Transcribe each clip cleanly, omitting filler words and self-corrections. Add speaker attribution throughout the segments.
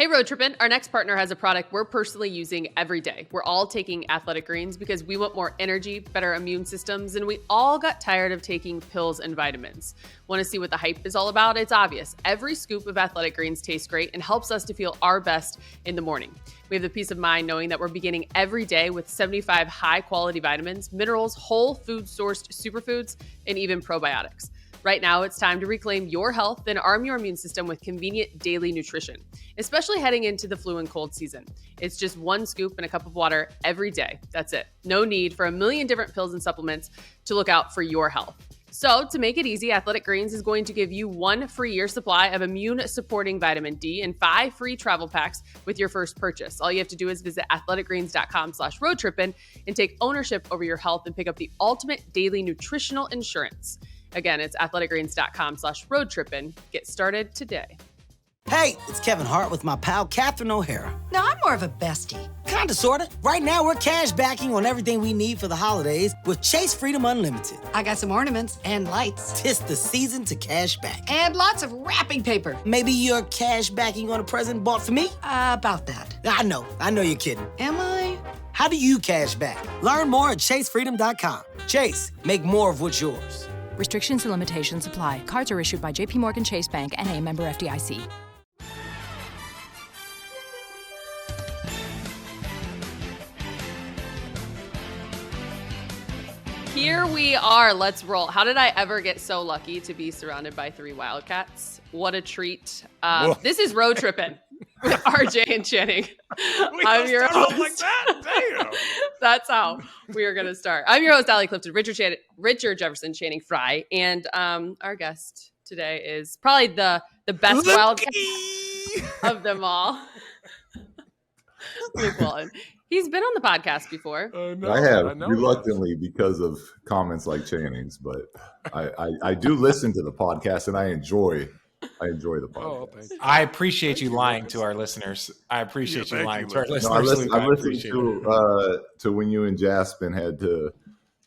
Speaker 1: Hey, Road Trippin. Our next partner has a product we're personally using every day. We're all taking Athletic Greens because we want more energy, better immune systems, and we all got tired of taking pills and vitamins. Want to see what the hype is all about? It's obvious. Every scoop of Athletic Greens tastes great and helps us to feel our best in the morning. We have the peace of mind knowing that we're beginning every day with 75 high-quality vitamins, minerals, whole food-sourced superfoods, and even probiotics. Right now, it's time to reclaim your health and arm your immune system with convenient daily nutrition, especially heading into the flu and cold season. It's just one scoop and a cup of water every day. That's it. No need for a million different pills and supplements to look out for your health. So to make it easy, Athletic Greens is going to give you 1 free year supply of immune-supporting vitamin D and 5 free travel packs with your first purchase. All you have to do is visit athleticgreens.com/roadtrippin and take ownership over your health and pick up the ultimate daily nutritional insurance. Again, it's athleticgreens.com/roadtrippin. Get started today.
Speaker 2: Hey, it's Kevin Hart with my pal Catherine O'Hara.
Speaker 3: No, I'm more of a bestie.
Speaker 2: Kinda, sorta. Right now, we're cash backing on everything we need for the holidays with Chase Freedom Unlimited.
Speaker 3: I got some ornaments and lights.
Speaker 2: 'Tis the season to cash back.
Speaker 3: And lots of wrapping paper.
Speaker 2: Maybe you're cash backing on a present bought for me?
Speaker 3: About that.
Speaker 2: I know you're kidding.
Speaker 3: Am I?
Speaker 2: How do you cash back? Learn more at chasefreedom.com. Chase, make more of what's yours.
Speaker 4: Restrictions and limitations apply. Cards are issued by JPMorgan Chase Bank and a member FDIC.
Speaker 1: Here we are. Let's roll. How did I ever get so lucky to be surrounded by 3 Wildcats? What a treat. This is Road Trippin' with RJ and Channing. I'm your host.
Speaker 5: Like that? Damn.
Speaker 1: That's how we are going to start. I'm your host, ALLIE Clifton, Richard Jefferson, Channing FRYE. And our guest today is probably the best Wildcat of them all. Luke Walton. He's been on the podcast before.
Speaker 6: I have, reluctantly, because of comments like Channing's, but I do listen to the podcast and I enjoy the podcast.
Speaker 5: I appreciate you lying to our listeners. I appreciate you lying to our listeners.
Speaker 6: I listened to when you and Jaspin had to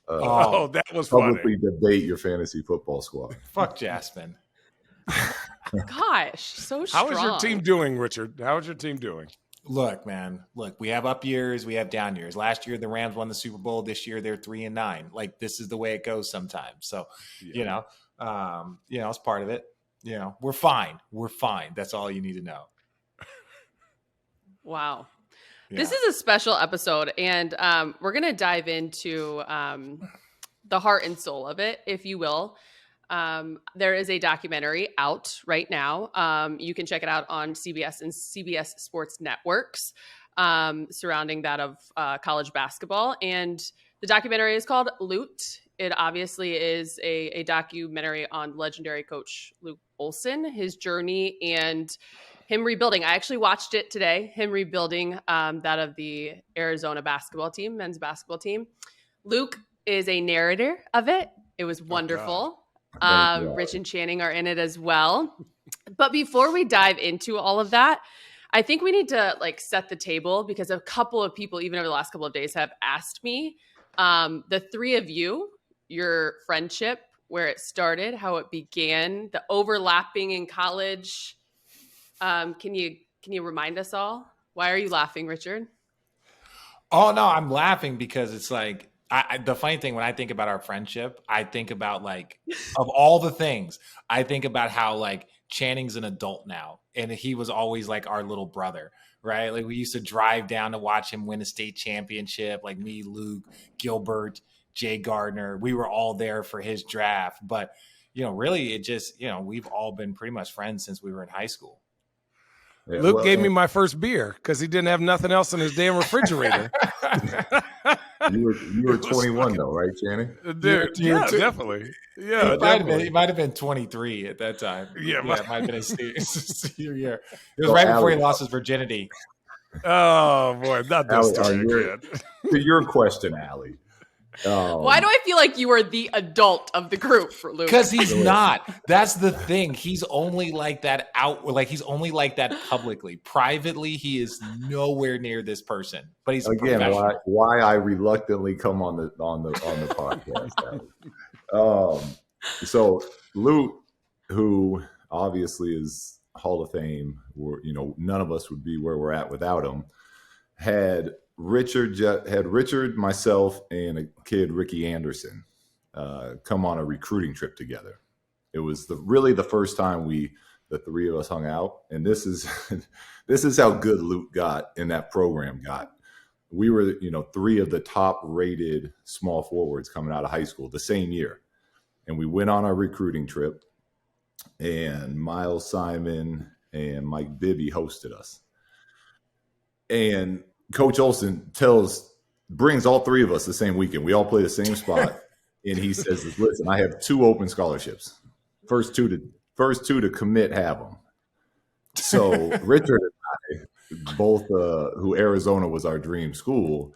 Speaker 5: that was
Speaker 6: publicly
Speaker 5: funny.
Speaker 6: debate your fantasy football squad.
Speaker 5: Fuck Jaspin.
Speaker 1: Gosh, so strong.
Speaker 5: How is your team doing, Richard? How is your team doing?
Speaker 7: Look, man. Look, we have up years, we have down years. Last year, the Rams won the Super Bowl. This year, they're 3-9. Like, this is the way it goes sometimes. So, it's part of it. We're fine. We're fine. That's all you need to know.
Speaker 1: Wow.
Speaker 7: Yeah.
Speaker 1: This is a special episode, and we're going to dive into the heart and soul of it, if you will. There is a documentary out right now. You can check it out on CBS and CBS Sports networks surrounding that of college basketball. And the documentary is called Lute. It obviously is a documentary on legendary coach Lute Olson, his journey, and him rebuilding. I actually watched it today, him rebuilding that of the Arizona basketball team, men's basketball team. Luke is a narrator of it. It was wonderful. Rich and Channing are in it as well. But before we dive into all of that, I think we need to set the table, because a couple of people, even over the last couple of days, have asked me, the three of you, your friendship, where it started, how it began, the overlapping in college. Can you remind us all? Why are you laughing, Richard?
Speaker 7: Oh, no, I'm laughing because it's like, the funny thing, when I think about our friendship, I think about of all the things, I think about how Channing's an adult now, and he was always our little brother, right? We used to drive down to watch him win a state championship, me, Luke, Gilbert, Jay Gardner. We were all there for his draft, but really it just, we've all been pretty much friends since we were in high school.
Speaker 5: Yeah, Luke gave me my first beer because he didn't have nothing else in his damn refrigerator.
Speaker 6: You were 21 though, right, Channing?
Speaker 5: Dude, yeah, definitely. Yeah,
Speaker 7: he might have been 23 at that time.
Speaker 5: Yeah,
Speaker 7: it might have been his senior year. It was right before he lost his virginity.
Speaker 5: Oh boy, not this time.
Speaker 6: To your question, Allie.
Speaker 1: Why do I feel like you are the adult of the group for Luke?
Speaker 7: Because he's not. That's the thing. He's only like that he's only like that publicly. Privately, he is nowhere near this person. But he's
Speaker 6: again why I reluctantly come on the podcast. So Lute, who obviously is Hall of Fame, or none of us would be where we're at without him. Had Richard, myself, and a kid, Ricky Anderson, come on a recruiting trip together. It was really the first time the three of us hung out, and this is how good Lute got and that program got. We were, three of the top rated small forwards coming out of high school the same year. And we went on our recruiting trip, and Miles Simon and Mike Bibby hosted us. And Coach Olson brings all three of us the same weekend. We all play the same spot. And he says, listen, I have 2 open scholarships. First two to commit have them. So Richard and I, both who Arizona was our dream school,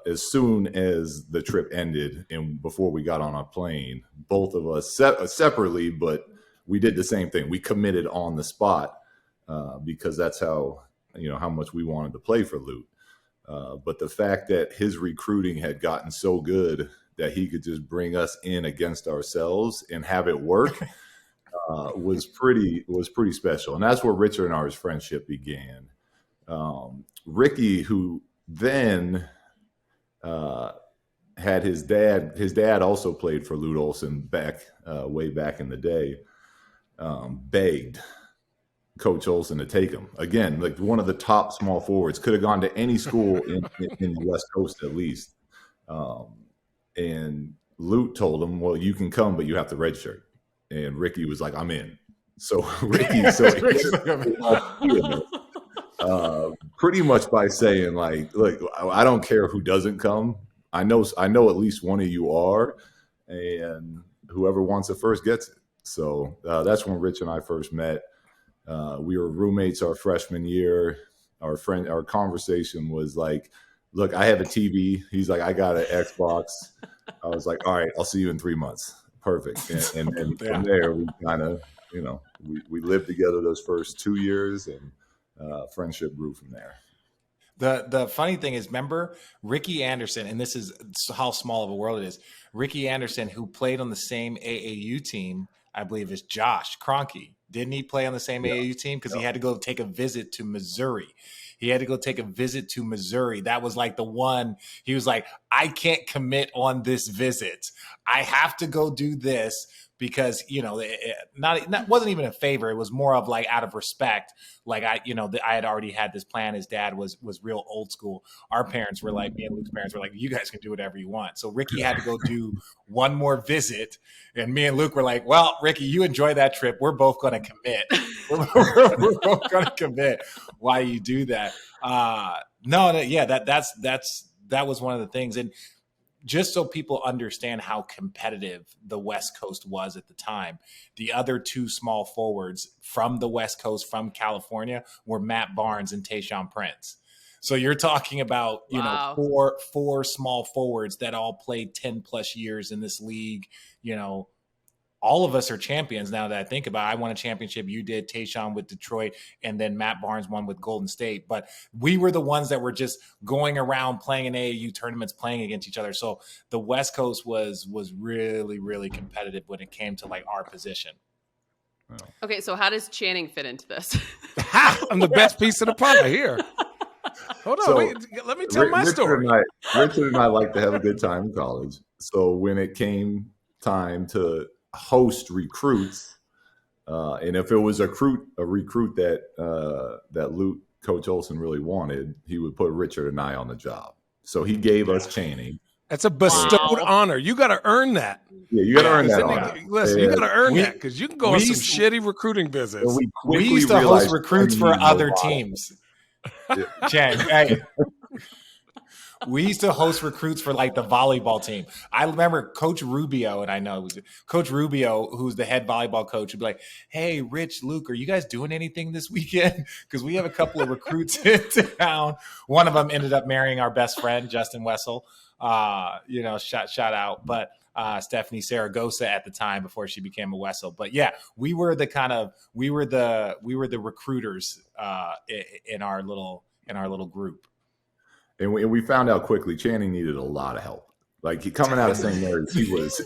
Speaker 6: as soon as the trip ended and before we got on our plane, both of us separately, but we did the same thing. We committed on the spot because that's how much we wanted to play for Lute. But the fact that his recruiting had gotten so good that he could just bring us in against ourselves and have it work was pretty special. And that's where Richard and ours friendship began. Ricky, who then had his dad also played for Lute Olson way back in the day, begged Coach Olson to take him. Again, like one of the top small forwards, could have gone to any school in the West Coast at least. And Lute told him, well, you can come, but you have to redshirt. And Ricky was like, I'm in. So Ricky, pretty much by saying like, look, I don't care who doesn't come. I know at least one of you are, and whoever wants it first gets it. So that's when Rich and I first met. We were roommates our freshman year. Our conversation was like, look, I have a TV. He's like, I got an Xbox. I was like, all right, I'll see you in 3 months. Perfect. And from there, we kind of, we lived together those first 2 years, and friendship grew from there.
Speaker 7: The funny thing is, remember Ricky Anderson, and this is how small of a world it is. Ricky Anderson, who played on the same AAU team, I believe, as Josh Kroenke. Didn't he play on the same AAU team? Because he had to go take a visit to Missouri. That was like the one. He was like, I can't commit on this visit. I have to go do this because, not wasn't even a favor. It was more of like out of respect. Like I had already had this plan. His dad was real old school. Our parents were like, me and Luke's parents were like, you guys can do whatever you want. So Ricky had to go do one more visit. And me and Luke were like, well, Ricky, you enjoy that trip. We're both going to commit. We're both going to commit while you do that. That was one of the things. And just so people understand how competitive the West Coast was at the time, the other 2 small forwards from the West Coast, from California, were Matt Barnes and Tayshaun Prince. So you're talking about, four small forwards that all played 10 plus years in this league. All of us are champions now that I think about it. I won a championship. You did, Tayshaun with Detroit, and then Matt Barnes won with Golden State. But we were the ones that were just going around playing in AAU tournaments, playing against each other. So the West Coast was really, really competitive when it came to like our position.
Speaker 1: Okay, so how does Channing fit into this?
Speaker 5: I'm the best piece of the pie here. Hold on, let me tell my story.
Speaker 6: Richard and I like to have a good time in college. So when it came time to host recruits, and if it was a recruit that Lute, Coach Olson really wanted, he would put Richard and I on the job. So he gave us Channing.
Speaker 5: That's a bestowed honor. You got to earn that.
Speaker 6: Yeah, you got to earn that honor.
Speaker 5: Listen, you got to earn that because you can go on some shitty recruiting business.
Speaker 7: We used to host recruits for other teams. Chang, hey. We used to host recruits for like the volleyball team. I remember Coach Rubio, and I know it was Coach Rubio, who's the head volleyball coach, would be like, hey, Rich, Luke, are you guys doing anything this weekend? Because we have a couple of recruits in town. One of them ended up marrying our best friend, Justin Wessel. Shout out. But Stephanie Saragosa at the time before she became a Wessel. But yeah, we were the recruiters in our little group.
Speaker 6: And we found out quickly Channing needed a lot of help. Like coming out of St. Mary's,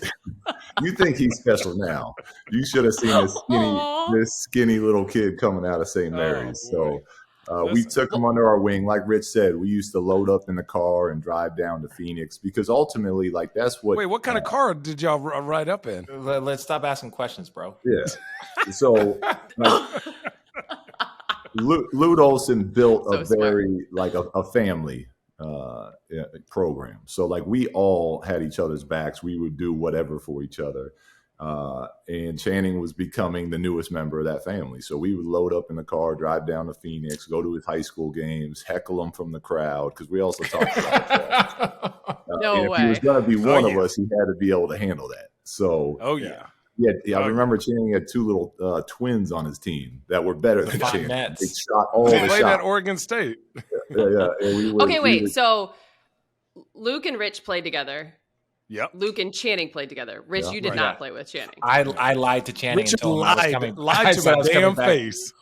Speaker 6: You think he's special now. You should have seen this skinny little kid coming out of St. Mary's. So we took him under our wing. Like Rich said, we used to load up in the car and drive down to Phoenix because ultimately, like, that's what.
Speaker 5: Wait, what kind of car did y'all ride up in?
Speaker 7: Let's stop asking questions, bro.
Speaker 6: Yeah. So Lute Olson built a very, like, a family program. So, like, we all had each other's backs. We would do whatever for each other. And Channing was becoming the newest member of that family. So we would load up in the car, drive down to Phoenix, go to his high school games, heckle him from the crowd, because we also talked about that.
Speaker 1: No way.
Speaker 6: If he was going to be one of us, he had to be able to handle that. So, I remember Channing had two little twins on his team that were better than Channing. They shot all the shots.
Speaker 5: Played at Oregon State.
Speaker 1: Okay, wait. So Luke and Rich played together.
Speaker 5: Yep.
Speaker 1: Luke and Channing played together. Rich, you did not play with Channing.
Speaker 7: I lied to Channing.
Speaker 5: Richard
Speaker 7: and told him
Speaker 5: lied to my damn face.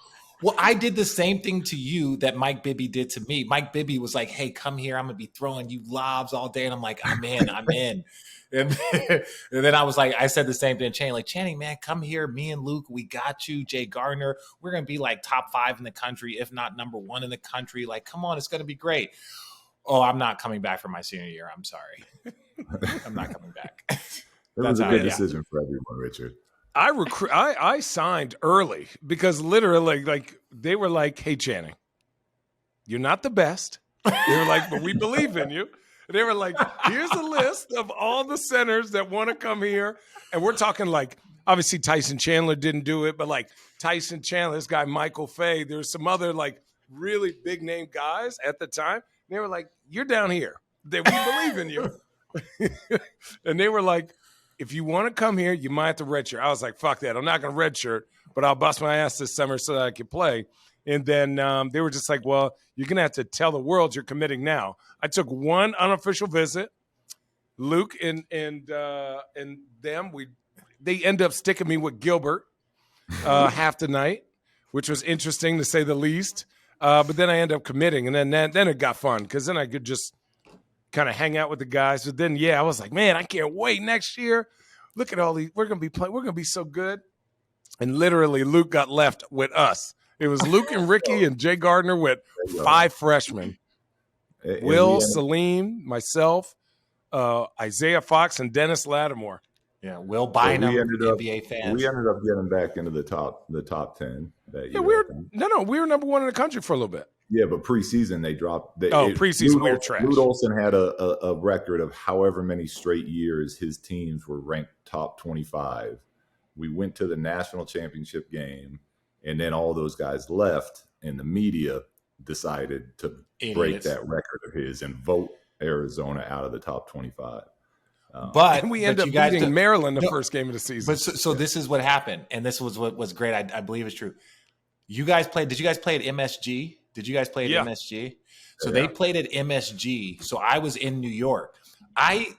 Speaker 7: Well, I did the same thing to you that Mike Bibby did to me. Mike Bibby was like, "Hey, come here. I'm gonna be throwing you lobs all day," and I'm like, "I'm in. And then I was like, I said the same thing to Channing, like, "Channing, man, come here. Me and Luke, we got you. Jay Gardner, we're gonna be like top 5 in the country, if not number 1 in the country. Like, come on, it's gonna be great." Oh, I'm not coming back for my senior year. I'm sorry. I'm not coming back.
Speaker 6: It was a good decision for everyone, Richard.
Speaker 5: I signed early because literally, like, they were like, "Hey, Channing, you're not the best." They were like, "But we believe in you." They were like, "Here's a list of all the centers that want to come here." And we're talking, like, obviously Tyson Chandler didn't do it, but like Tyson Chandler, this guy Michael Fay, there's some other like really big name guys at the time. They were like, "You're down here. We believe in you." And they were like, "If you want to come here, you might have to redshirt." I was like, "Fuck that. I'm not going to redshirt, but I'll bust my ass this summer so that I can play." And then they were just like, "Well, you're going to have to tell the world you're committing now." I took one unofficial visit. Luke and them, they end up sticking me with Gilbert half the night, which was interesting to say the least. But then I ended up committing, and then it got fun because then I could just kind of hang out with the guys. But then, I was like, man, I can't wait next year. Look at all these. We're gonna be playing. We're gonna be so good. And literally, Luke got left with us. It was Luke and Ricky and Jay Gardner with 5 freshmen. Will, Salim, myself, Isaiah Fox, and Dennis Lattimore.
Speaker 7: Yeah, Will Bynum, NBA fans.
Speaker 6: We ended up getting back into the top 10 that year.
Speaker 5: We were number 1 in the country for a little bit.
Speaker 6: Yeah, but preseason they dropped.
Speaker 5: Preseason we were trash.
Speaker 6: Lute Olson had a record of however many straight years his teams were ranked top 25. We went to the national championship game, and then all those guys left, and the media decided to break that record of his and vote Arizona out of the top 25.
Speaker 7: But
Speaker 5: we ended up beating Maryland the first game of the season.
Speaker 7: But so this is what happened, and this was what was great. I believe it's true. You guys played. Did you guys play at MSG? Did you guys play at MSG? So they played at MSG. So I was in New York. I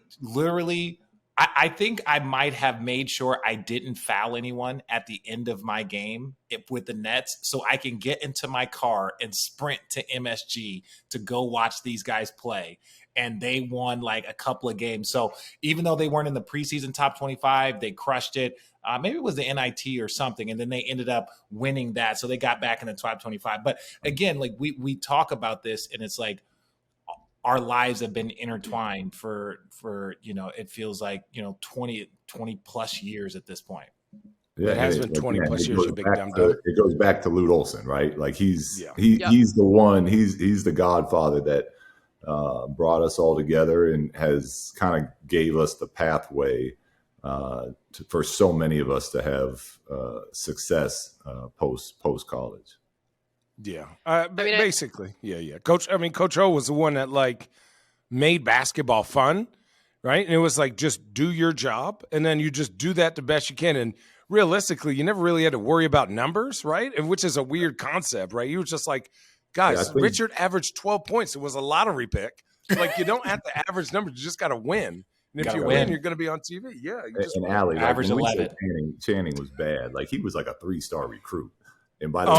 Speaker 7: think I might have made sure I didn't foul anyone at the end of my game with the Nets so I can get into my car and sprint to MSG to go watch these guys play. And they won like a couple of games. So even though they weren't in the preseason top 25, they crushed it. Maybe it was the NIT or something. And then they ended up winning that. So they got back in the top 25. But again, like we talk about this and it's like our lives have been intertwined for it feels like, 20 plus years at this point.
Speaker 6: Yeah,
Speaker 5: it has been 20 plus years.
Speaker 6: It goes back to Lute Olson, right? Like he's the one, he's the godfather that brought us all together and has kind of gave us the pathway for so many of us to have success post college.
Speaker 5: Yeah, basically, Coach O was the one that like made basketball fun, right? And it was like just do your job, and then you just do that the best you can. And realistically, you never really had to worry about numbers, right? And which is a weird concept, right? You were just like, guys, Richard averaged 12 points. It was a lottery pick. Like you don't have to average numbers; you just got to win. And if you win, you're going to be on TV. Yeah,
Speaker 6: and ALLIE,
Speaker 7: average 11.
Speaker 6: Channing was bad. Like he was like a 3-star recruit, and by the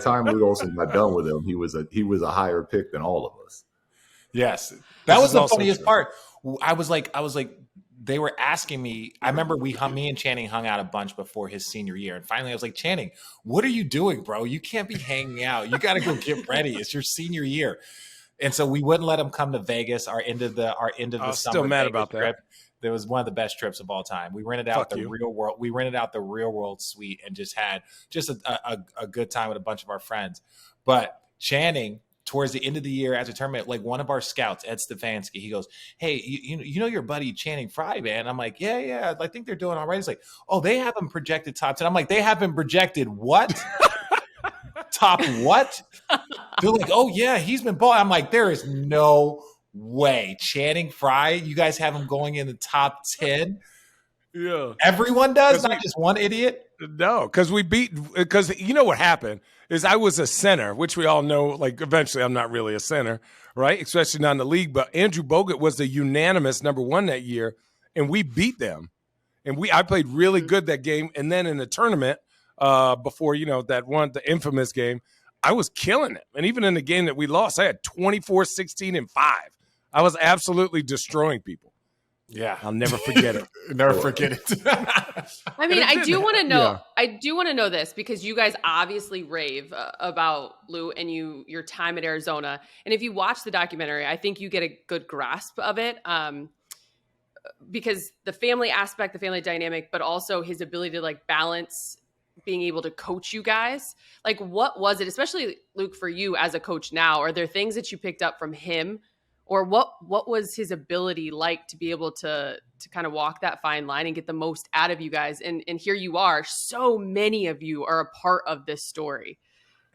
Speaker 6: time Lute Olson got done with him, he was a higher pick than all of us.
Speaker 7: Yes, that was the funniest part. I was like, they were asking me. I remember me and Channing hung out a bunch before his senior year, and finally I was like, Channing, what are you doing, bro? You can't be hanging out. You got to go get ready. It's your senior year. And so we wouldn't let him come to Vegas. Our end of the summer.
Speaker 5: Still mad
Speaker 7: Vegas
Speaker 5: about
Speaker 7: trip.
Speaker 5: that.
Speaker 7: That was one of the best trips of all time. We rented out Real World. We rented out the Real World suite and just had a good time with a bunch of our friends. But Channing, towards the end of the year after tournament, like one of our scouts, Ed Stefanski, he goes, hey, you know your buddy Channing FRYE, man? I'm like, yeah, I think they're doing all right. He's like, oh, they have him projected top 10. I'm like, they have him projected what? Top what? They're like, oh, yeah, he's been balling. I'm like, there is no way. Channing FRYE, you guys have him going in the top 10?
Speaker 5: Yeah.
Speaker 7: Everyone does, not just one idiot?
Speaker 5: No, because you know what happened is I was a center, which we all know, like eventually I'm not really a center, right? Especially not in the league. But Andrew Bogut was the unanimous number one that year, and we beat them. And I played really good that game. And then in the tournament, before, the infamous game, I was killing it. And even in the game that we lost, I had 24, 16, and 5. I was absolutely destroying people.
Speaker 7: Yeah.
Speaker 5: I'll never forget it.
Speaker 7: Never forget it.
Speaker 1: I mean, I do want to know. Yeah. I do want to know this because you guys obviously rave about Lute and your time at Arizona. And if you watch the documentary, I think you get a good grasp of it. Because the family aspect, the family dynamic, but also his ability to like balance being able to coach you guys. Like, what was it, especially Luke, for you as a coach now? Are there things that you picked up from him? Or what was his ability like to be able to kind of walk that fine line and get the most out of you guys? And here you are, so many of you are a part of this story,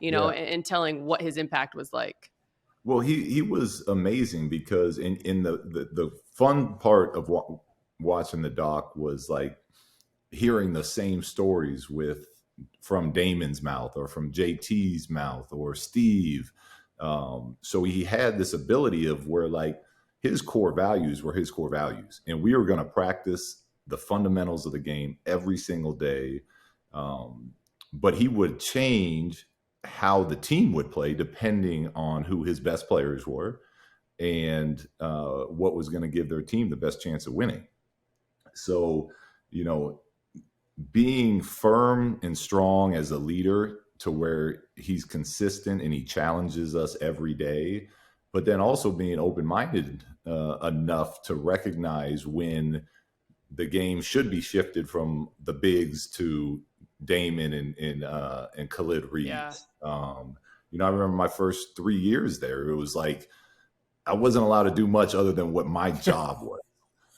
Speaker 1: and telling what his impact was like.
Speaker 6: Well, he was amazing because in the fun part of watching the doc was like hearing the same stories from Damon's mouth or from JT's mouth or Steve. So he had this ability of where like his core values were his core values, and we were going to practice the fundamentals of the game every single day. But he would change how the team would play depending on who his best players were and what was going to give their team the best chance of winning. So, being firm and strong as a leader to where he's consistent and he challenges us every day, but then also being open-minded enough to recognize when the game should be shifted from the bigs to Damon and Khalid Reed. Yeah. I remember my first 3 years there, it was like I wasn't allowed to do much other than what my job was.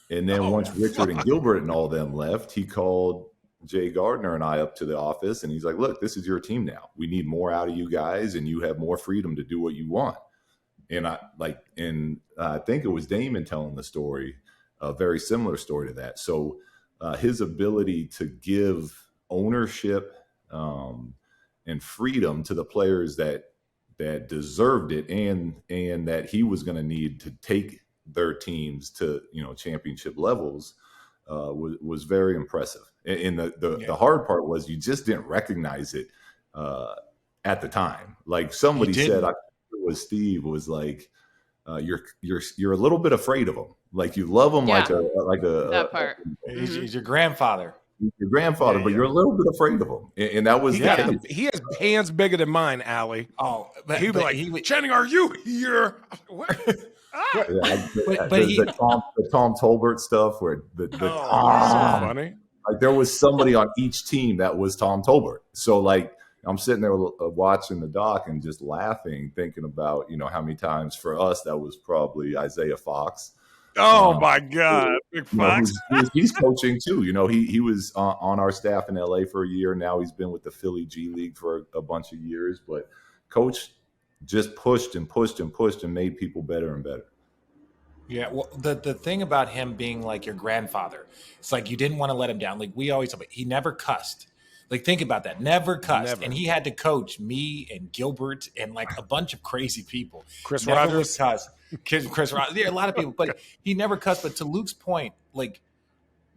Speaker 6: And then once Richard and Gilbert and all them left, he called Jay Gardner and I up to the office, and he's like, look, this is your team now. We need more out of you guys, and you have more freedom to do what you want. And I think it was Damon telling the story, a very similar story to that. So his ability to give ownership and freedom to the players that deserved it and that he was going to need to take their teams to championship levels was very impressive. And the hard part was you just didn't recognize it at the time. Like somebody said, I think it was Steve, was like, you're a little bit afraid of him. Like you love him like a
Speaker 1: that part.
Speaker 7: He's your grandfather.
Speaker 6: Your grandfather, but you're a little bit afraid of him, and that was
Speaker 5: he has hands bigger than mine, Allie.
Speaker 7: Oh,
Speaker 5: he'd be like, Channing, are you here? What?
Speaker 6: The Tom Tolbert stuff where so
Speaker 5: funny.
Speaker 6: Like there was somebody on each team that was Tom Tolbert. So like I'm sitting there watching the doc and just laughing, thinking about how many times for us that was probably Isaiah Fox.
Speaker 5: Oh my God, Big Fox!
Speaker 6: He's coaching too. He was on our staff in LA for a year. Now he's been with the Philly G League for a bunch of years. But Coach just pushed and pushed and pushed and made people better and better.
Speaker 7: Yeah, well, the thing about him being like your grandfather, it's like you didn't want to let him down. Like we always talk about, he never cussed. Like think about that, never cussed, never. And he had to coach me and Gilbert and like a bunch of crazy people.
Speaker 5: Chris
Speaker 7: never
Speaker 5: Rogers,
Speaker 7: Chris Rogers, yeah, a lot of people, but he never cussed. But to Luke's point, like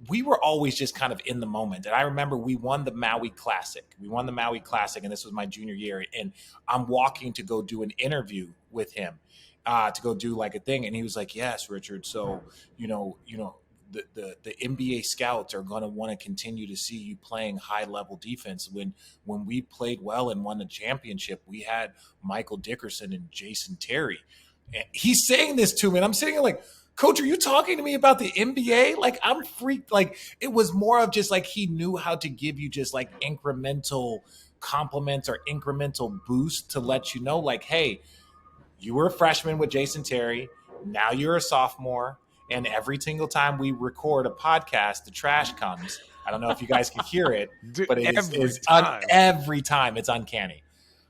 Speaker 7: we were always just kind of in the moment. And I remember we won the Maui Classic. And this was my junior year. And I'm walking to go do an interview with him. To go do like a thing. And he was like, yes, Richard. So, the NBA scouts are going to want to continue to see you playing high level defense. When we played well and won the championship, we had Michael Dickerson and Jason Terry. And he's saying this to me, and I'm sitting here like, Coach, are you talking to me about the NBA? Like, I'm freaked. Like, it was more of just like he knew how to give you just like incremental compliments or incremental boost to let you know, like, hey, you were a freshman with Jason Terry. Now you're a sophomore. And every single time we record a podcast, the trash comes. I don't know if you guys can hear it, but every time it's uncanny.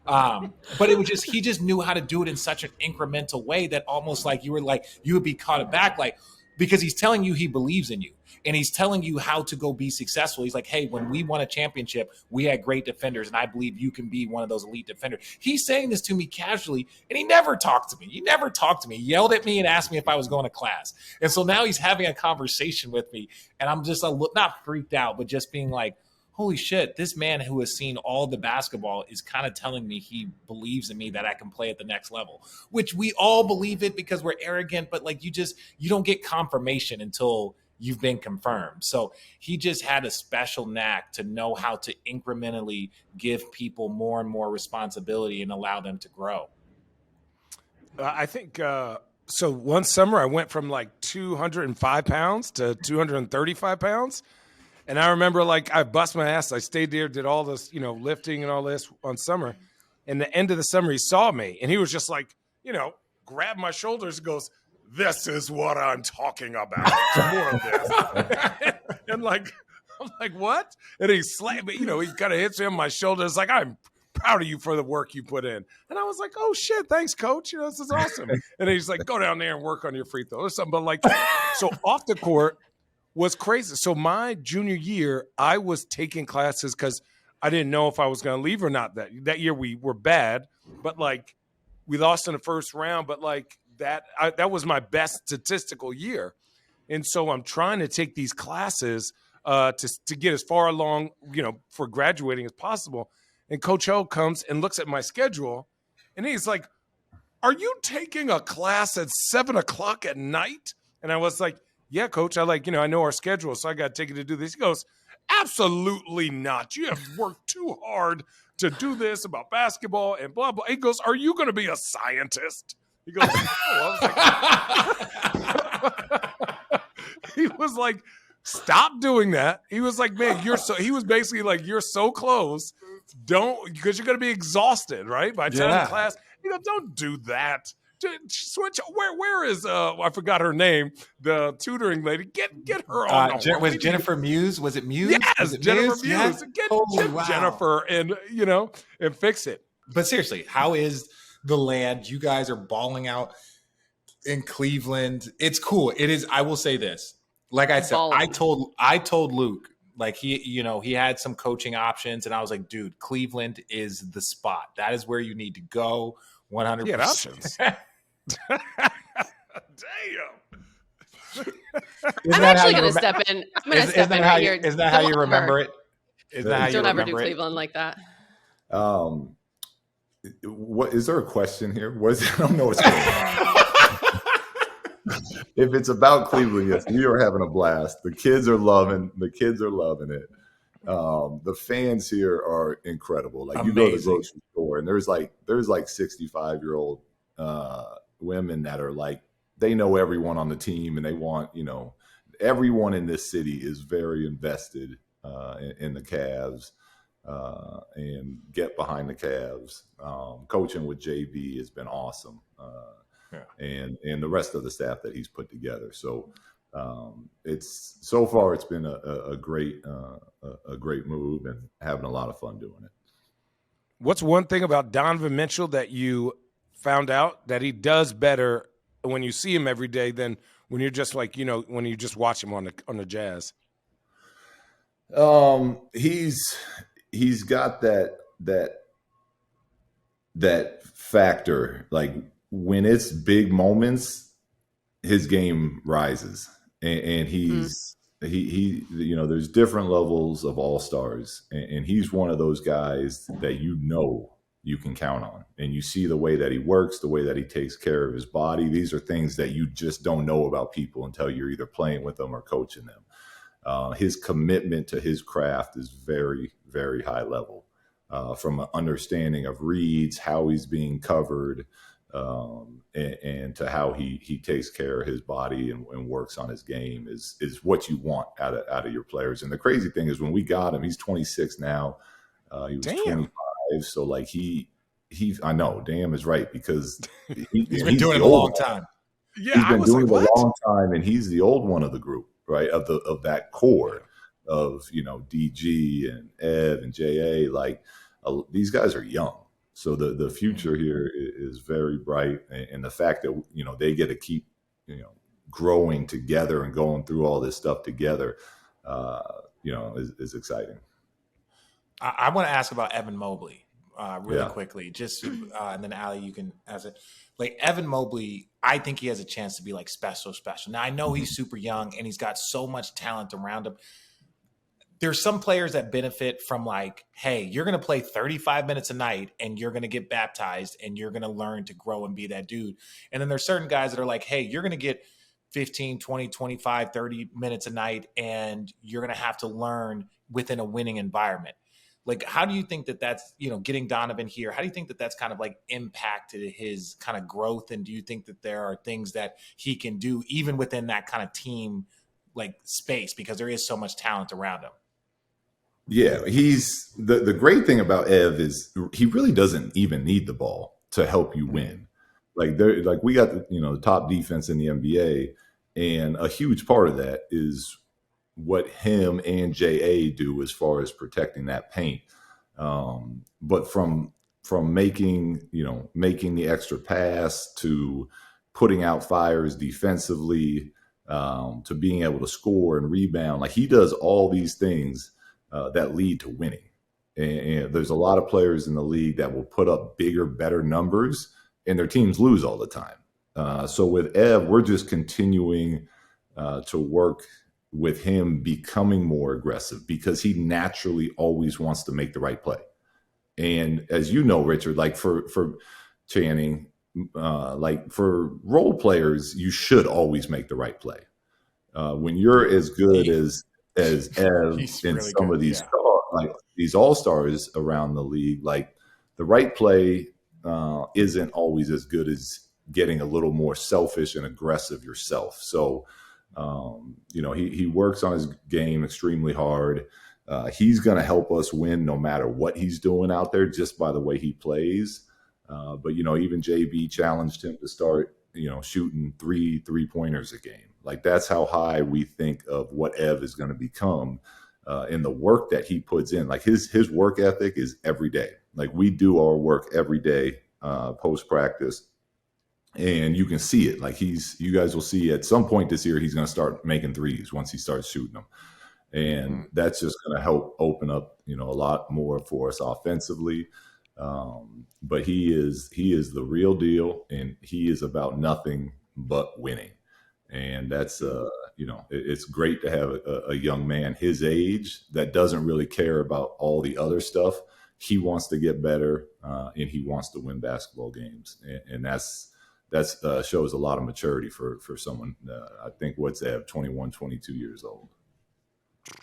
Speaker 7: But it was just, he just knew how to do it in such an incremental way that almost like you would be caught aback, like, because he's telling you he believes in you and he's telling you how to go be successful. He's like, hey, when we won a championship, we had great defenders and I believe you can be one of those elite defenders. He's saying this to me casually and he never talked to me. He yelled at me and asked me if I was going to class. And so now he's having a conversation with me and I'm just not freaked out, but just being like, holy shit, this man who has seen all the basketball is kind of telling me he believes in me that I can play at the next level, which we all believe it because we're arrogant, but like you don't get confirmation until you've been confirmed. So he just had a special knack to know how to incrementally give people more and more responsibility and allow them to grow.
Speaker 5: I think so. One summer I went from like 205 pounds to 235 pounds. And I remember, like, I bust my ass. I stayed there, did all this, lifting and all this on summer. And the end of the summer, he saw me. And he was just like, grabbed my shoulders and goes, this is what I'm talking about. More of this. And, like, I'm like, what? And he slammed me. He kind of hits me on my shoulder. It's like, I'm proud of you for the work you put in. And I was like, oh, shit, thanks, coach. This is awesome. And he's like, go down there and work on your free throw or something. But, like, so off the court was crazy. So my junior year, I was taking classes because I didn't know if I was going to leave or not. That year we were bad, but like we lost in the first round. But like that was my best statistical year, and so I'm trying to take these classes to get as far along, for graduating as possible. And Coach O comes and looks at my schedule, and he's like, "Are you taking a class at 7:00 at night?" And I was like, yeah, coach, I know our schedule, so I got to take it to do this. He goes, absolutely not. You have worked too hard to do this about basketball and blah, blah. He goes, are you going to be a scientist? He goes, no. I was like, he was like, stop doing that. He was like, man, he was basically like, you're so close. Because you're going to be exhausted, right? By the time the class, don't do that. Switch. Where is I forgot her name, the tutoring lady. Get her on.
Speaker 7: Was Jennifer Muse? Was it Muse?
Speaker 5: Yes, Jennifer Muse. Yes. Get Jennifer and and fix it.
Speaker 7: But seriously, how is the land? You guys are balling out in Cleveland. It's cool. It is. I will say this. Like I said, I told Luke, like he had some coaching options, and I was like, dude, Cleveland is the spot. That is where you need to go. 100%.
Speaker 5: Yeah, options. Damn.
Speaker 1: I'm actually going to step in. I'm going to step in right here.
Speaker 7: Isn't that how you remember it?
Speaker 1: Don't ever do Cleveland like that.
Speaker 6: What is there a question here? What is it? I don't know what's going on. If it's about Cleveland, yes, we are having a blast. The kids are loving it. The fans here are incredible. Like, you go to the grocery store and there's like 65-year-old women that are like, they know everyone on the team and they want, everyone in this city is very invested in the Cavs and get behind the Cavs. Coaching with JB has been awesome. And the rest of the staff that he's put together. So it's been a great move and having a lot of fun doing it.
Speaker 5: What's one thing about Donovan Mitchell that you found out that he does better when you see him every day than when you're just like, when you just watch him on the Jazz?
Speaker 6: He's got that factor. Like, when it's big moments, his game rises, and he's there's different levels of all-stars, and he's one of those guys that you can count on. And you see the way that he works, the way that he takes care of his body. These are things that you just don't know about people until you're either playing with them or coaching them. His commitment to his craft is very, very high level, from an understanding of reads, how he's being covered, and to how he takes care of his body and works on his game is what you want out of your players. And the crazy thing is when we got him, he's 26 now. He was 25. So like I know, damn is right, because
Speaker 7: he's been doing it a long time.
Speaker 5: Yeah,
Speaker 6: he's been doing it a long time, and he's the old one of the group, right? Of that core of, DG and Ev and JA. Like these guys are young, so the future here is very bright, and the fact that they get to keep growing together and going through all this stuff together, is exciting.
Speaker 7: I want to ask about Evan Mobley really quickly, just and then Allie, you can ask it. Like Evan Mobley, I think he has a chance to be like special. Now I know he's super young and he's got so much talent around him. There's some players that benefit from like, hey, you're going to play 35 minutes a night and you're going to get baptized and you're going to learn to grow and be that dude. And then there's certain guys that are like, hey, you're going to get 15, 20, 25, 30 minutes a night and you're going to have to learn within a winning environment. Like, how do you think that's, getting Donovan here, how do you think that's kind of like impacted his kind of growth? And do you think that there are things that he can do even within that kind of team like space, because there is so much talent around him?
Speaker 6: Yeah, he's the great thing about Ev is he really doesn't even need the ball to help you win. Like we got the top defense in the NBA, and a huge part of that is what him and JA do as far as protecting that paint. But from making the extra pass to putting out fires defensively, to being able to score and rebound, like he does all these things that lead to winning. And there's a lot of players in the league that will put up bigger, better numbers and their teams lose all the time. So with Ev, we're just continuing to work with him becoming more aggressive, because he naturally always wants to make the right play. And as you know, Richard, like for Channing, like for role players, you should always make the right play. When you're as good as Ev and really some of these stars, like these all-stars around the league, like the right play isn't always as good as getting a little more selfish and aggressive yourself. So he works on his game extremely hard. He's going to help us win no matter what he's doing out there, just by the way he plays. But even JB challenged him to start, shooting three-pointers a game. Like that's how high we think of what Ev is going to become, in the work that he puts in. Like his work ethic is every day. Like we do our work every day, post practice. And you can see it. Like you guys will see at some point this year, he's going to start making threes once he starts shooting them. And that's just going to help open up, a lot more for us offensively. But he is the real deal, and he is about nothing but winning. And that's, it's great to have a young man his age that doesn't really care about all the other stuff. He wants to get better, and he wants to win basketball games. And that's shows a lot of maturity for someone. I think what's Ev, 21, 22 years old.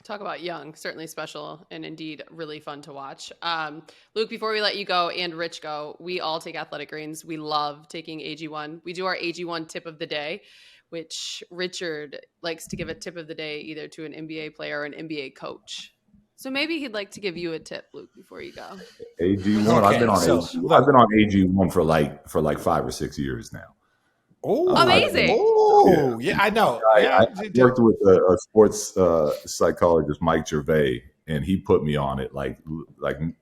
Speaker 1: Talk about young, certainly special, and indeed really fun to watch. Luke, before we let you go and Rich go, we all take athletic greens. We love taking AG1. We do our AG1 tip of the day, which Richard likes to give a tip of the day either to an NBA player or an NBA coach. So maybe he'd like to give you a tip, Luke, before you go.
Speaker 6: AG1. Okay, I've been on AG1 for like 5 or 6 years now.
Speaker 7: Oh,
Speaker 1: amazing!
Speaker 7: Yeah, I know.
Speaker 6: I worked with a sports psychologist, Mike Gervais, and he put me on it like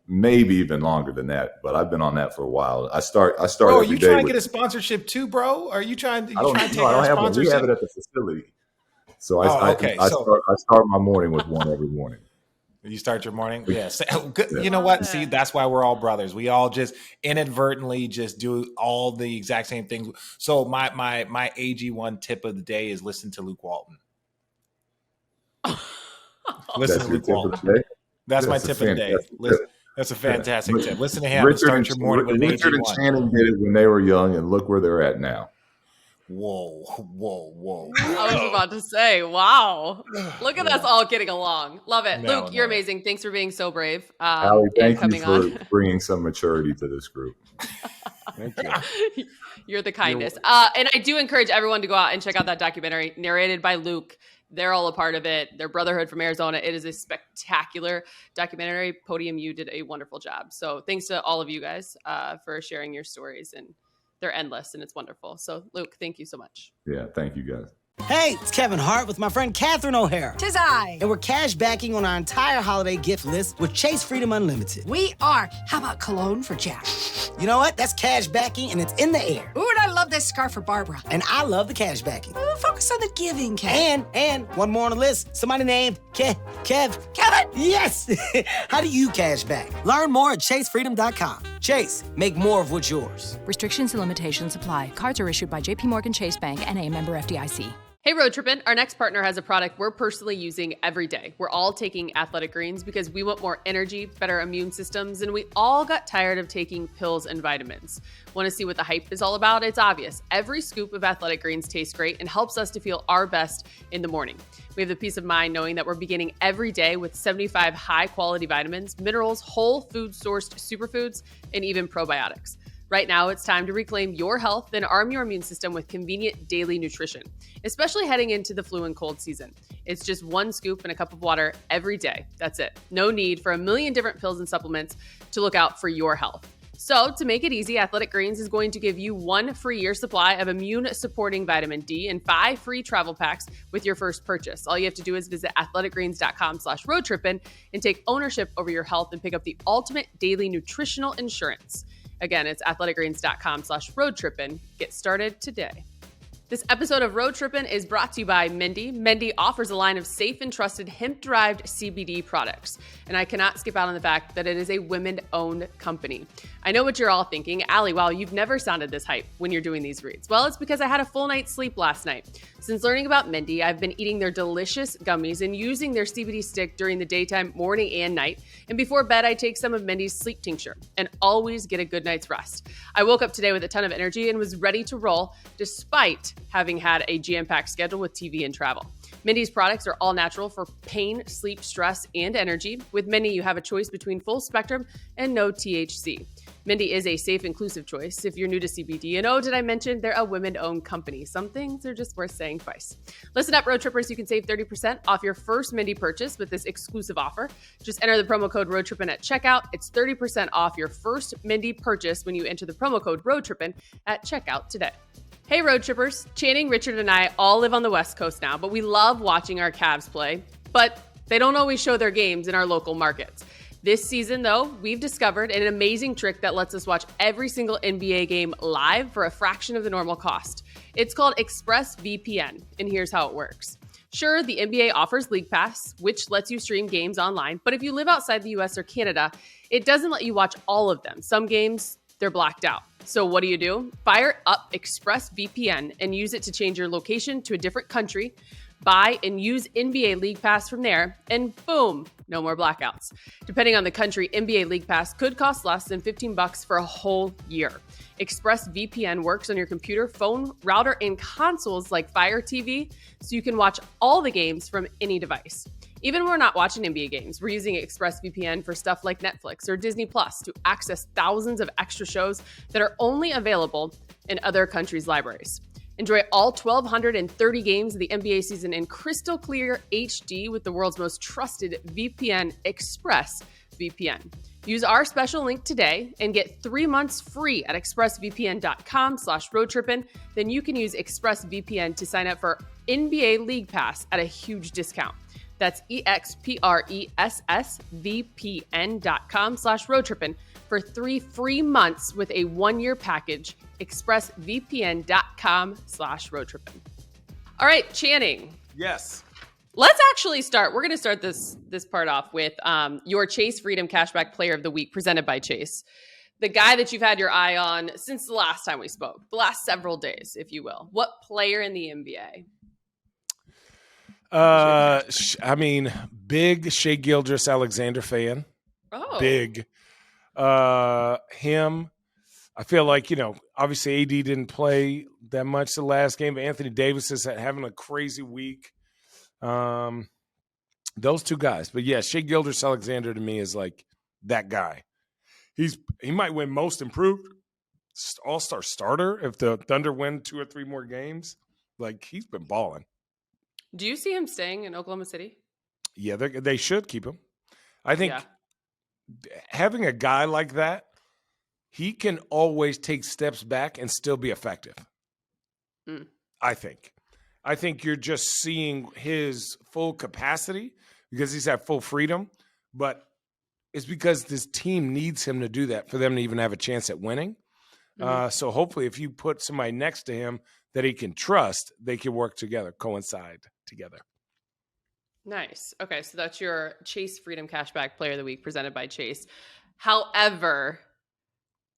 Speaker 6: maybe even longer than that. But I've been on that for a while. I start. Bro,
Speaker 7: are you trying to get a sponsorship too, bro? Are you trying to?
Speaker 6: I don't have one. We have it at the facility. So I start my morning with one every morning.
Speaker 7: You start your morning? Yes. You know what? See, that's why we're all brothers. We all just inadvertently just do all the exact same things. So my AG1 tip of the day is listen to Luke Walton. Listen to Luke Walton. That's my tip of the day. That's a fantastic tip. Listen to him.
Speaker 6: Richard
Speaker 7: Start
Speaker 6: and,
Speaker 7: your morning with
Speaker 6: Richard and
Speaker 7: AG1.
Speaker 6: Channing did it when they were young, and look where they're at now.
Speaker 7: Whoa.
Speaker 1: I was about to say, wow. Look at us all getting along. Love it.
Speaker 7: No,
Speaker 1: Luke, you're
Speaker 7: no.
Speaker 1: amazing. Thanks for being so brave.
Speaker 6: Allie,
Speaker 1: and
Speaker 6: thank you
Speaker 1: coming
Speaker 6: for
Speaker 1: on.
Speaker 6: bringing some maturity to this group.
Speaker 5: Thank you.
Speaker 1: You're the kindest. And I do encourage everyone to go out and check out that documentary narrated by Luke. They're all a part of it. Their brotherhood from Arizona. It is a spectacular documentary. Podium, you did a wonderful job. So thanks to all of you guys for sharing your stories, and they're endless and it's wonderful. So Luke, thank you so much.
Speaker 6: Yeah, thank you guys.
Speaker 2: Hey, it's Kevin Hart with my friend Catherine O'Hara.
Speaker 3: Tis I.
Speaker 2: And we're cash backing on our entire holiday gift list with Chase Freedom Unlimited.
Speaker 3: We are. How about cologne for Jack?
Speaker 2: You know what? That's cash backing and it's in the air.
Speaker 3: Ooh, and I love this scarf for Barbara.
Speaker 2: And I love the cash backing.
Speaker 3: Ooh, focus on the giving, Kev.
Speaker 2: And one more on the list. Somebody named Kev.
Speaker 3: Kevin!
Speaker 2: Yes! How do you cash back? Learn more at chasefreedom.com. Chase, make more of what's yours.
Speaker 4: Restrictions and limitations apply. Cards are issued by JP Morgan Chase Bank, N.A., member FDIC.
Speaker 1: Hey, Road Trippin, our next partner has a product we're personally using every day. We're all taking Athletic Greens because we want more energy, better immune systems, and we all got tired of taking pills and vitamins. Want to see what the hype is all about? It's obvious. Every scoop of Athletic Greens tastes great and helps us to feel our best in the morning. We have the peace of mind knowing that we're beginning every day with 75 high-quality vitamins, minerals, whole food-sourced superfoods, and even probiotics. Right now, it's time to reclaim your health and arm your immune system with convenient daily nutrition, especially heading into the flu and cold season. It's just one scoop in a cup of water every day. That's it. No need for a million different pills and supplements to look out for your health. So to make it easy, Athletic Greens is going to give you 1 free year supply of immune-supporting vitamin D and 5 free travel packs with your first purchase. All you have to do is visit athleticgreens.com/roadtrippin and take ownership over your health and pick up the ultimate daily nutritional insurance. Again, it's athleticgreens.com/roadtrippin. Get started today. This episode of Road Trippin' is brought to you by Mendi. Mendi offers a line of safe and trusted hemp-derived CBD products. And I cannot skip out on the fact that it is a women-owned company. I know what you're all thinking. Allie, wow, you've never sounded this hype when you're doing these reads. Well, it's because I had a full night's sleep last night. Since learning about Mendi, I've been eating their delicious gummies and using their CBD stick during the daytime, morning, and night. And before bed, I take some of Mendi's sleep tincture and always get a good night's rest. I woke up today with a ton of energy and was ready to roll despite having had a jam-packed schedule with TV and travel. Mendi's products are all natural for pain, sleep, stress, and energy. With Mendi, you have a choice between full spectrum and no THC. Mendi is a safe, inclusive choice if you're new to CBD. And oh, did I mention they're a women-owned company? Some things are just worth saying twice. Listen up, Road Trippers. You can save 30% off your first Mendi purchase with this exclusive offer. Just enter the promo code ROADTRIPPIN at checkout. It's 30% off your first Mendi purchase when you enter the promo code ROADTRIPPIN at checkout today. Hey, Road Trippers. Channing, Richard, and I all live on the West Coast now, but we love watching our Cavs play. But they don't always show their games in our local markets. This season, though, we've discovered an amazing trick that lets us watch every single NBA game live for a fraction of the normal cost. It's called ExpressVPN, and here's how it works. Sure, the NBA offers League Pass, which lets you stream games online, but if you live outside the US or Canada, it doesn't let you watch all of them. Some games, they're blacked out. So what do? Fire up ExpressVPN and use it to change your location to a different country. Buy and use NBA League Pass from there, and boom, no more blackouts. Depending on the country, NBA League Pass could cost less than $15 for a whole year. ExpressVPN works on your computer, phone, router, and consoles like Fire TV, so you can watch all the games from any device. Even when we're not watching NBA games, we're using ExpressVPN for stuff like Netflix or Disney Plus to access thousands of extra shows that are only available in other countries' libraries. Enjoy all 1,230 games of the NBA season in crystal clear HD with the world's most trusted VPN, ExpressVPN. Use our special link today and get 3 months free at expressvpn.com/roadtrippin. Then you can use ExpressVPN to sign up for NBA League Pass at a huge discount. That's expressvpn.com/roadtrippin for 3 free months with a 1-year package. expressvpn.com/roadtrippin. All right, Channing.
Speaker 5: Yes.
Speaker 1: Let's actually start. We're going to start this part off with your Chase Freedom Cashback Player of the Week presented by Chase. The guy that you've had your eye on since the last time we spoke, the last several days, if you will. What player in the NBA?
Speaker 5: I mean, big Shai Gilgeous-Alexander fan.
Speaker 1: Oh.
Speaker 5: Big. Him. I feel like, obviously AD didn't play that much the last game, but Anthony Davis is having a crazy week. Those two guys. But yeah, Shea Gilgeous-Alexander to me is like that guy. He might win most improved all-star starter if the Thunder win 2 or 3 more games. Like, he's been balling.
Speaker 1: Do you see him staying in Oklahoma City?
Speaker 5: Yeah, they should keep him. I think having a guy like that, he can always take steps back and still be effective. I think you're just seeing his full capacity because he's had full freedom, but it's because this team needs him to do that for them to even have a chance at winning. So hopefully if you put somebody next to him that he can trust, they can work together, coincide together.
Speaker 1: Nice. Okay, so that's your Chase Freedom Cashback Player of the Week presented by Chase. However,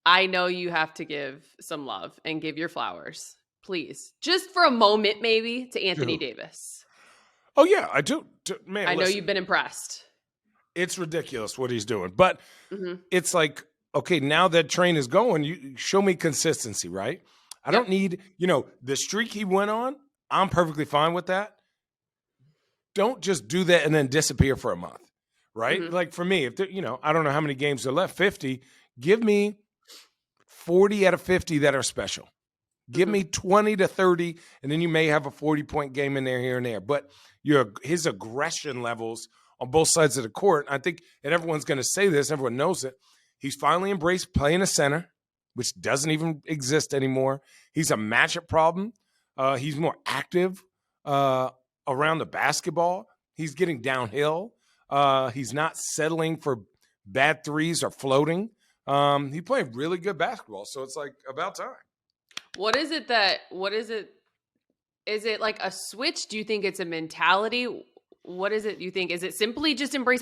Speaker 1: I know you have to give some love and give your flowers, please. Just for a moment, maybe, to Anthony Davis.
Speaker 5: Oh, yeah, I do. Man,
Speaker 1: I know you've been impressed.
Speaker 5: It's ridiculous what he's doing. But it's like, okay, now that train is going, you show me consistency, right? I don't need, the streak he went on, I'm perfectly fine with that. Don't just do that and then disappear for a month, right? Like for me, if I don't know how many games are left, 50, give me 40 out of 50 that are special. Give me 20 to 30, and then you may have a 40-point game in there here and there. But his aggression levels on both sides of the court, I think, and everyone's going to say this, everyone knows it, he's finally embraced playing a center, which doesn't even exist anymore. He's a matchup problem. He's more active around the basketball. He's getting downhill. He's not settling for bad threes or floating. He played really good basketball, so it's like about time.
Speaker 1: Is it like a switch? Do you think it's a mentality? What is it you think? Is it simply just embrace?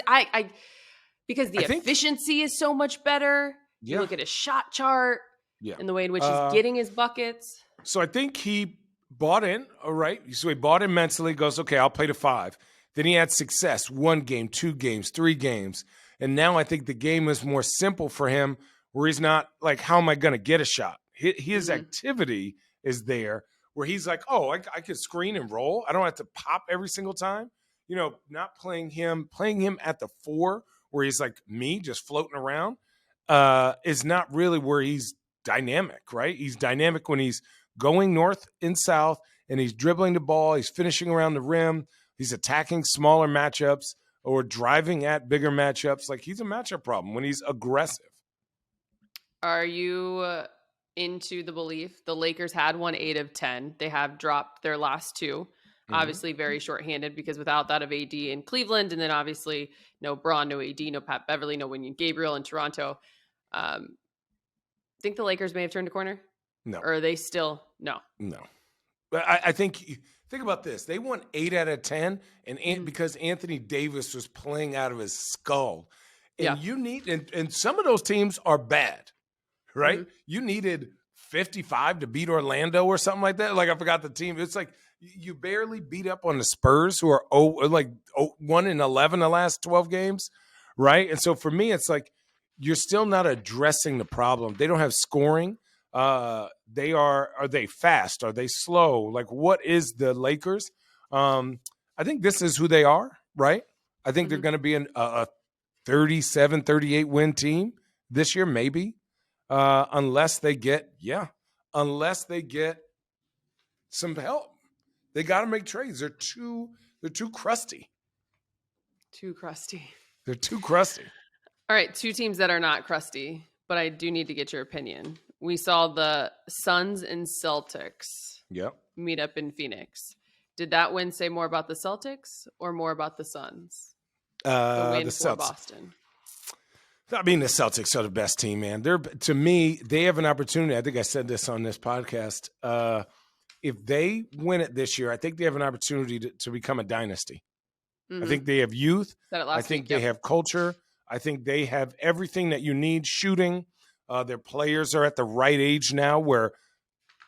Speaker 1: Because the efficiency is so much better.
Speaker 5: Yeah.
Speaker 1: You look at his shot chart and the way in which he's getting his buckets.
Speaker 5: So I think he bought in, all right? So he bought in mentally, goes, okay, I'll play to 5. Then he had success, 1 game, 2 games, 3 games. And now I think the game is more simple for him where he's not like, how am I going to get a shot? His activity is there where he's like, oh, I could screen and roll. I don't have to pop every single time. Not playing him at the 4 where he's like me just floating around is not really where he's dynamic, right? He's dynamic when he's going north and south and he's dribbling the ball. He's finishing around the rim. He's attacking smaller matchups or driving at bigger matchups. Like he's a matchup problem when he's aggressive.
Speaker 1: Are you into the belief the Lakers had won 8 of 10? They have dropped their last 2. Obviously very shorthanded because without that of AD in Cleveland, and then obviously no Braun, no AD, no Pat Beverly, no Wenyen Gabriel in Toronto. Think the Lakers may have turned a corner?
Speaker 5: No.
Speaker 1: Or are they still? No.
Speaker 5: But I think about this. They won 8 out of 10 and because Anthony Davis was playing out of his skull. And you need, and some of those teams are bad, right? You needed 55 to beat Orlando or something like that. Like I forgot the team. It's like you barely beat up on the Spurs who are 1-11 the last 12 games, right? And so for me, it's like you're still not addressing the problem. They don't have scoring. Are they fast? Are they slow? Like what is the Lakers? I think this is who they are, right? I think they're going to be a 37, 38 win team this year, maybe. Unless they get some help. They got to make trades. They're too crusty.
Speaker 1: Too crusty.
Speaker 5: They're too crusty.
Speaker 1: All right, 2 teams that are not crusty, but I do need to get your opinion. We saw the Suns and Celtics meet up in Phoenix. Did that win say more about the Celtics or more about the Suns? The win for Boston.
Speaker 5: I mean, the Celtics are the best team, man. To me, they have an opportunity. I think I said this on this podcast. If they win it this year, I think they have an opportunity to become a dynasty. I think they have youth. I think they have culture. I think they have everything that you need. Shooting. Their players are at the right age now where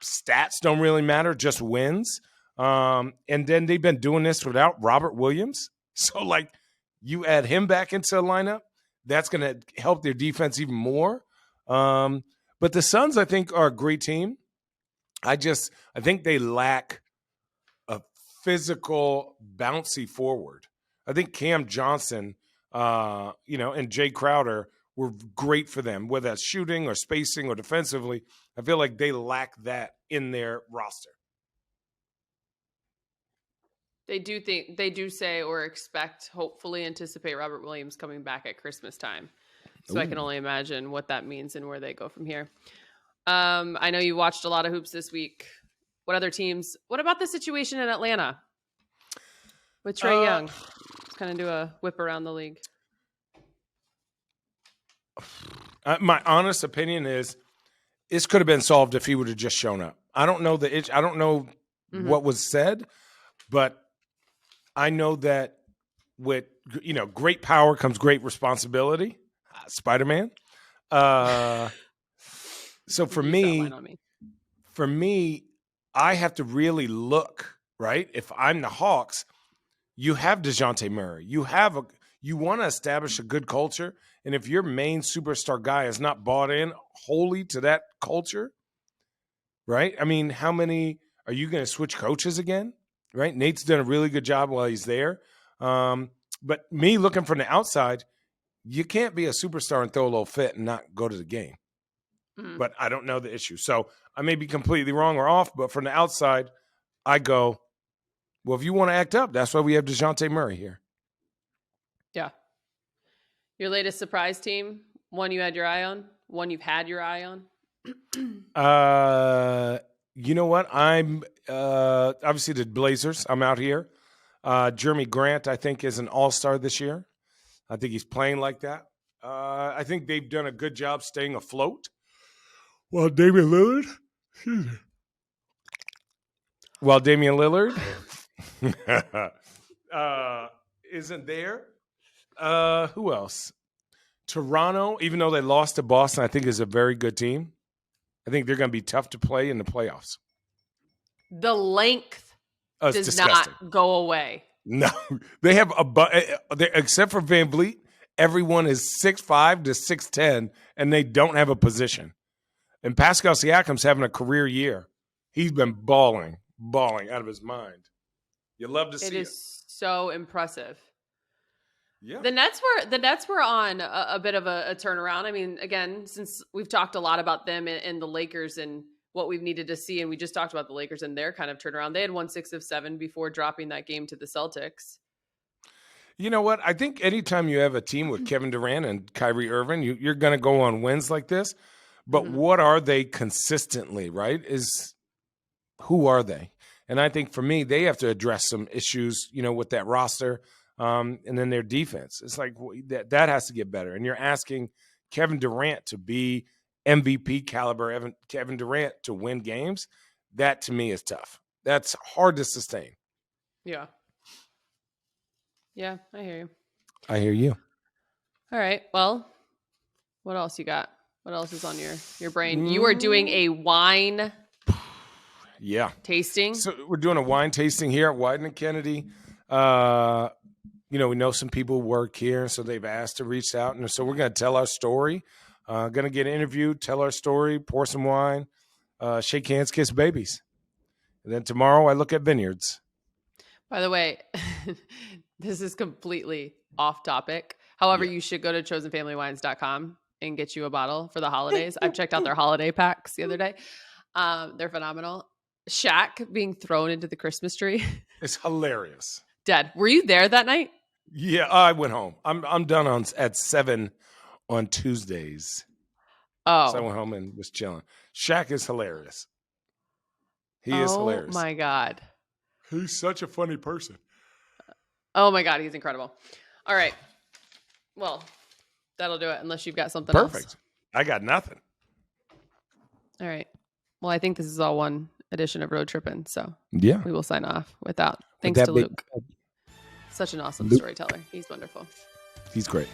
Speaker 5: stats don't really matter, just wins. And then they've been doing this without Robert Williams. So, like, you add him back into the lineup. that's going to help their defense even more. But the Suns, I think, are a great team. I think they lack a physical, bouncy forward. I think Cam Johnson, and Jay Crowder were great for them, whether that's shooting or spacing or defensively. I feel like they lack that in their roster.
Speaker 1: They do say or expect, hopefully anticipate Robert Williams coming back at Christmas time. So I can only imagine what that means and where they go from here. I know you watched a lot of hoops this week. What other teams? What about the situation in Atlanta with Trae Young? Let's kind of do a whip around the league.
Speaker 5: My honest opinion is this could have been solved if he would have just shown up. I don't know I don't know what was said, but I know that with great power comes great responsibility. Spider-Man. So for me, I have to really look, right? If I'm the Hawks, you have DeJounte Murray. You want to establish a good culture. And if your main superstar guy is not bought in wholly to that culture, right? I mean, how many are you going to switch coaches again? Right? Nate's done a really good job while he's there. But me looking from the outside, you can't be a superstar and throw a little fit and not go to the game. But I don't know the issue. So I may be completely wrong or off, but from the outside, I go, well, if you want to act up, that's why we have DeJounte Murray here. Yeah.
Speaker 1: Your latest surprise team, one you had your eye on, one you've had your eye on?
Speaker 5: You know what? I'm obviously the Blazers. I'm out here. Jeremy Grant, I think, is an all-star this year. I think he's playing like that. I think they've done a good job staying afloat. Well, Damian Lillard isn't there. Who else? Toronto, even though they lost to Boston, I think is a very good team. I think they're going to be tough to play in the playoffs.
Speaker 1: The length does
Speaker 5: disgusting.
Speaker 1: Not go away.
Speaker 5: No, they have except for Van Vliet, everyone is 6'5" to 6'10", and they don't have a position. And Pascal Siakam's having a career year. He's been balling out of his mind. You love to see it.
Speaker 1: It is so impressive.
Speaker 5: Yeah.
Speaker 1: The Nets were on a bit of a turnaround. I mean, again, since we've talked a lot about them and the Lakers and what we've needed to see, and we just talked about the Lakers and their kind of turnaround. They had won 6 of 7 before dropping that game to the Celtics.
Speaker 5: You know what? I think anytime you have a team with Kevin Durant and Kyrie Irving, you're going to go on wins like this. But what are they consistently, right? Who are they? And I think for me, they have to address some issues, with that roster. And then their defense. It's like that has to get better. And you're asking Kevin Durant to be MVP caliber Kevin Durant to win games. That to me is tough. That's hard to sustain.
Speaker 1: Yeah. Yeah, I hear you.
Speaker 5: I hear you.
Speaker 1: All right. Well, what else you got? What else is on your brain? You are doing a wine tasting.
Speaker 5: So we're doing a wine tasting here at Wyden and Kennedy. We know some people work here, so they've asked to reach out. And so we're going to tell our story, going to get interviewed, tell our story, pour some wine, shake hands, kiss babies. And then tomorrow I look at vineyards.
Speaker 1: By the way, this is completely off topic. However, you should go to chosenfamilywines.com and get you a bottle for the holidays. I've checked out their holiday packs the other day. They're phenomenal. Shaq being thrown into the Christmas tree.
Speaker 5: It's hilarious.
Speaker 1: Dad, were you there that night?
Speaker 5: Yeah, I went home. I'm done at 7 on Tuesdays.
Speaker 1: Oh.
Speaker 5: So I went home and was chilling. Shaq is hilarious. He is hilarious.
Speaker 1: Oh, my God.
Speaker 5: He's such a funny person.
Speaker 1: Oh, my God. He's incredible. All right. Well, that'll do it unless you've got something else.
Speaker 5: Perfect. I got nothing.
Speaker 1: All right. Well, I think this is all one edition of Road Trippin', so
Speaker 5: yeah,
Speaker 1: we will sign off without. Thanks to Luke. Such an awesome storyteller. He's wonderful.
Speaker 5: He's great.